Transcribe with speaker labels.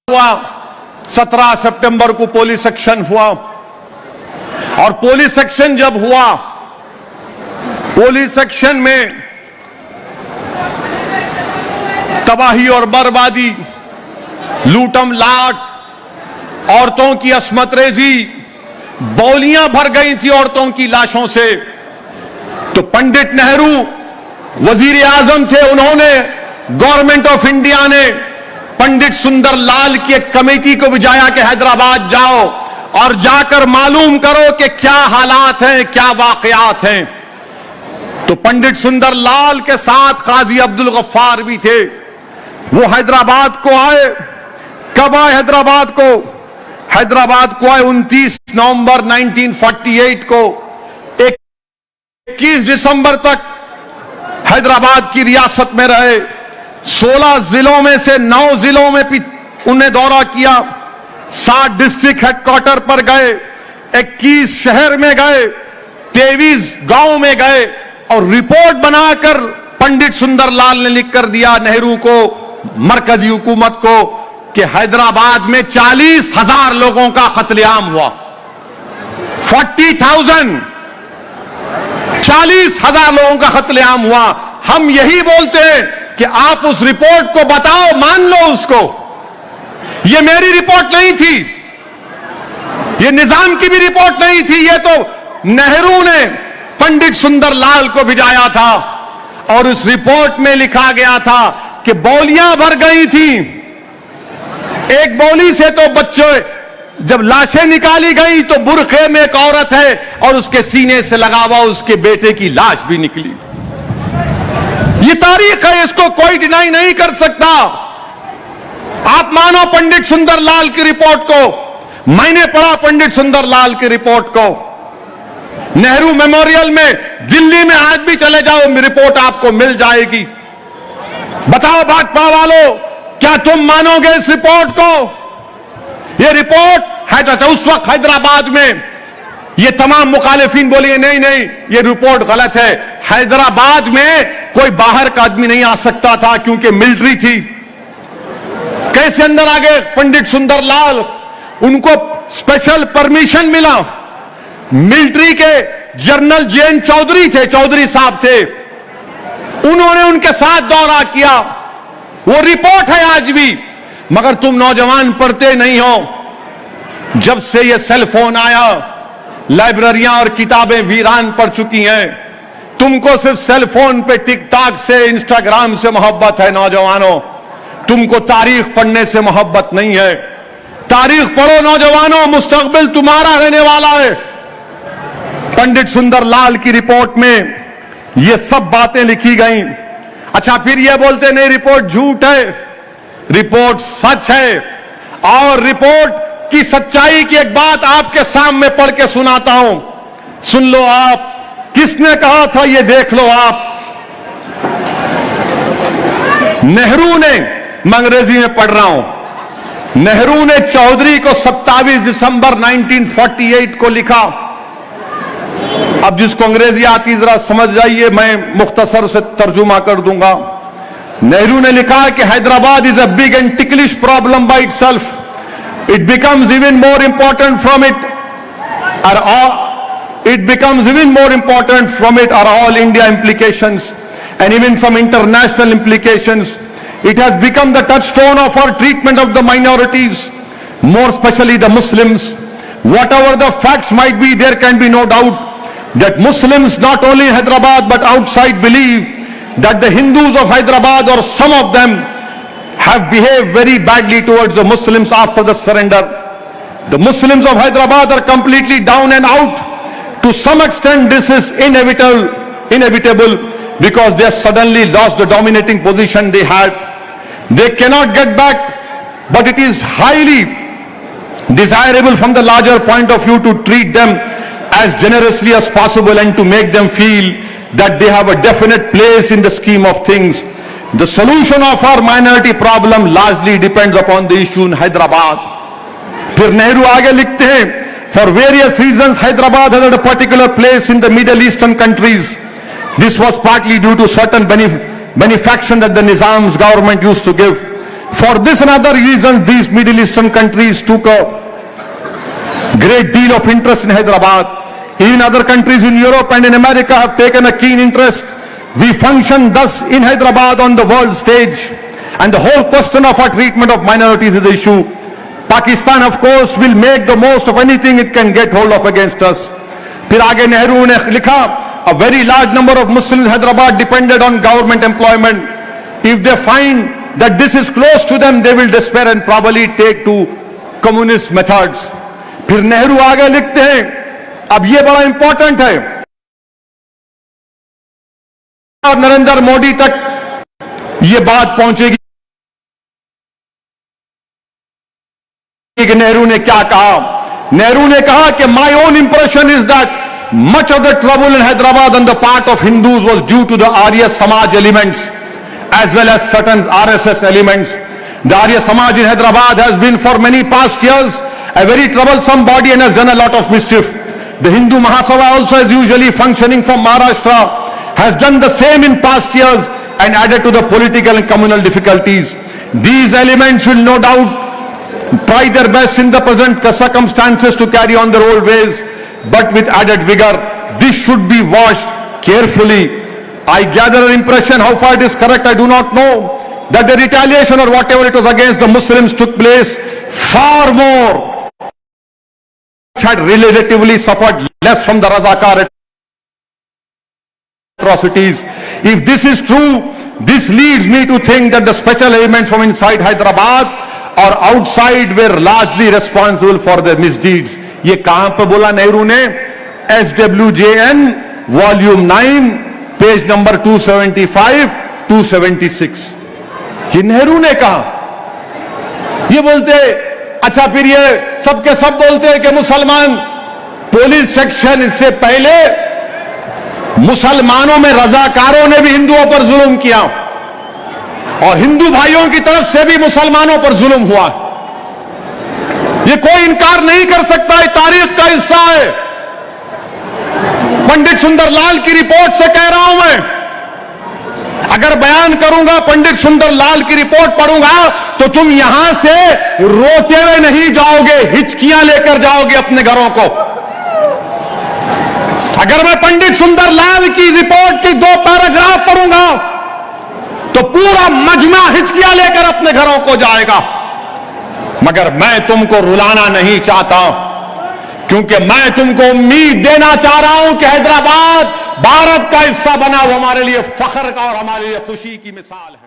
Speaker 1: हुआ 17 सितंबर को police action हुआ और पुलिस एक्शन जब हुआ, पुलिस एक्शन में तबाही और बर्बादी, लूटम लाट, औरतों की अस्मत रेजी, बौलियां भर गई थी औरतों की लाशों से। तो पंडित नेहरू वजीर आजम थे, उन्होंने गवर्नमेंट ऑफ इंडिया ने पंडित सुंदरलाल की एक कमेटी को भिजाया कि हैदराबाद जाओ और जाकर मालूम करो कि क्या हालात हैं, क्या वाकयात हैं। तो पंडित सुंदरलाल के साथ काजी अब्दुल गफ्फार भी थे। वो हैदराबाद को आए। कब आए हैदराबाद को? हैदराबाद को आए 29 नवंबर 1948 को। 21 दिसंबर तक हैदराबाद की रियासत में रहे। 16 जिलों में से 9 जिलों में उन्हें दौरा किया। 7 डिस्ट्रिक्ट हेडक्वार्टर पर गए, 21 शहर में गए, 23 गांव में गए और रिपोर्ट बनाकर पंडित सुंदरलाल ने लिख कर दिया नेहरू को, मरकजी हुकूमत को, कि हैदराबाद में 40,000 लोगों का कत्लेआम हुआ। 40,000, 40,000 लोगों का कत्लेआम हुआ। हम यही बोलते हैं कि आप उस रिपोर्ट को बताओ, मान लो उसको। ये मेरी रिपोर्ट नहीं थी, ये निजाम की भी रिपोर्ट नहीं थी, ये तो नेहरू ने पंडित सुंदरलाल को भिजाया था और उस रिपोर्ट में लिखा गया था कि बौलियां भर गई थी। एक बौली से तो बच्चे, जब लाशें निकाली गई तो बुरखे में एक औरत है और उसके सीने से लगा हुआ उसके बेटे की लाश भी निकली। ये तारीख है, इसको कोई डिनाई नहीं कर सकता। आप मानो पंडित सुंदरलाल की रिपोर्ट को। मैंने पढ़ा पंडित सुंदरलाल की रिपोर्ट को। नेहरू मेमोरियल में दिल्ली में आज भी चले जाओ, रिपोर्ट आपको मिल जाएगी। बताओ भाजपा वालों, क्या तुम मानोगे इस रिपोर्ट को? यह रिपोर्ट है, तो उस वक्त हैदराबाद में ये तमाम मुखालिफिन बोलिए नहीं नहीं ये रिपोर्ट गलत है। हैदराबाद में कोई बाहर का आदमी नहीं आ सकता था क्योंकि मिलिट्री थी। कैसे अंदर आ गए पंडित सुंदरलाल? उनको स्पेशल परमिशन मिला। मिलिट्री के जनरल जे.एन. चौधरी थे, चौधरी साहब थे, उन्होंने उनके साथ दौरा किया। वो रिपोर्ट है आज भी, मगर तुम नौजवान पढ़ते नहीं हो। जब से ये सेल फोन आया, लाइब्रेरियां और किताबें वीरान पड़ चुकी हैं। तुमको सिर्फ सेल फोन पे टिकटॉक से, इंस्टाग्राम से मोहब्बत है नौजवानों, तुमको तारीख पढ़ने से मोहब्बत नहीं है। तारीख पढ़ो नौजवानों, मुस्तकबिल तुम्हारा रहने वाला है। पंडित सुंदरलाल की रिपोर्ट में ये सब बातें लिखी गई। अच्छा, फिर ये बोलते नहीं रिपोर्ट झूठ है। रिपोर्ट सच है। और रिपोर्ट की सच्चाई की एक बात आपके सामने पढ़ के सुनाता हूं, सुन लो आप। किसने कहा था ये देख लो आप। नेहरू ने, मैं अंग्रेजी में पढ़ रहा हूं, नेहरू ने चौधरी को 27 दिसंबर 1948 को लिखा। अब जिसको अंग्रेजी आती जरा समझ जाइए, मैं मुख्तसर से तर्जुमा कर दूंगा। नेहरू ने लिखा कि Hyderabad is a big and ticklish problem by itself. It becomes even more important from it are all India implications and even some international implications. It has become the touchstone of our treatment of the minorities, more especially the Muslims. Whatever the facts might be, there can be no doubt that Muslims not only in Hyderabad but outside believe that the Hindus of Hyderabad, or some of them, have behaved very badly towards the Muslims after the surrender. The Muslims of Hyderabad are completely down and out. To some extent, this is inevitable because they have suddenly lost the dominating position they had. They cannot get back, but it is highly desirable from the larger point of view to treat them as generously as possible and to make them feel that they have a definite place in the scheme of things. The solution of our minority problem largely depends upon the issue in Hyderabad. फिर नेहरू आगे लिखते हैं, for various reasons Hyderabad has had a particular place in the Middle Eastern countries. This was partly due to certain benefaction that the Nizam's government used to give. For this and other reasons, these Middle Eastern countries took a great deal of interest in Hyderabad. Even other countries in Europe and in America have taken a keen interest. We function thus in Hyderabad on the world stage, and the whole question of our treatment of minorities is the issue. Pakistan, of course, will make the most of anything it can get hold of against us. फिर आगे नेहरू ने लिखा, a very large number of Muslims in Hyderabad depended on government employment. If they find that this is close to them, they will despair and probably take to communist methods. फिर नेहरू आगे लिखते हैं, अब ये बड़ा इंपॉर्टेंट है, और नरेंद्र मोदी तक ये बात पहुंचेगी कि नेहरू ने क्या कहा. नेहरू ने कहा कि my own impression is that much of the trouble in Hyderabad on the part of Hindus was due to the Arya Samaj elements as well as certain RSS elements. The Arya Samaj in Hyderabad has been for many past years a very troublesome body and has done a lot of mischief. The Hindu Mahasabha also is usually functioning from Maharashtra, has done the same in past years and added to the political and communal difficulties. These elements will no doubt try their best in the present circumstances to carry on their old ways, but with added vigor. This should be watched carefully. I gather an impression, how far it is correct I do not know, that the retaliation or whatever it was against the Muslims took place far more, had relatively suffered less from the Razakar atrocities. If this is true, this leads me to think that the special elements from inside Hyderabad or outside were largely responsible for their misdeeds. ये कहां पर बोला नेहरू ने? SWJN volume 9 page number 275 276. ये नेहरू ने कहा. ये बोलते, अच्छा फिर ये सबके सब बोलते हैं कि मुसलमान पुलिस सेक्शन से पहले मुसलमानों में रजाकारों ने भी हिंदुओं पर जुल्म किया और हिंदू भाइयों की तरफ से भी मुसलमानों पर जुल्म हुआ. ये कोई इनकार नहीं कर सकता है, तारीख का हिस्सा है. पंडित सुंदरलाल की रिपोर्ट से कह रहा हूं मैं. अगर बयान करूंगा, पंडित सुंदरलाल की रिपोर्ट पढ़ूंगा, तो तुम यहां से रोते हुए नहीं जाओगे, हिचकियां लेकर जाओगे अपने घरों को. अगर मैं पंडित सुंदरलाल की रिपोर्ट की 2 पैराग्राफ पढ़ूंगा तो पूरा मजमा हिचकियां लेकर अपने घरों को जाएगा. मगर मैं तुमको रुलाना नहीं चाहता, क्योंकि मैं तुमको उम्मीद देना चाह रहा हूं कि हैदराबाद भारत का हिस्सा बना, वो हमारे लिए फख्र का और हमारे लिए खुशी की मिसाल है.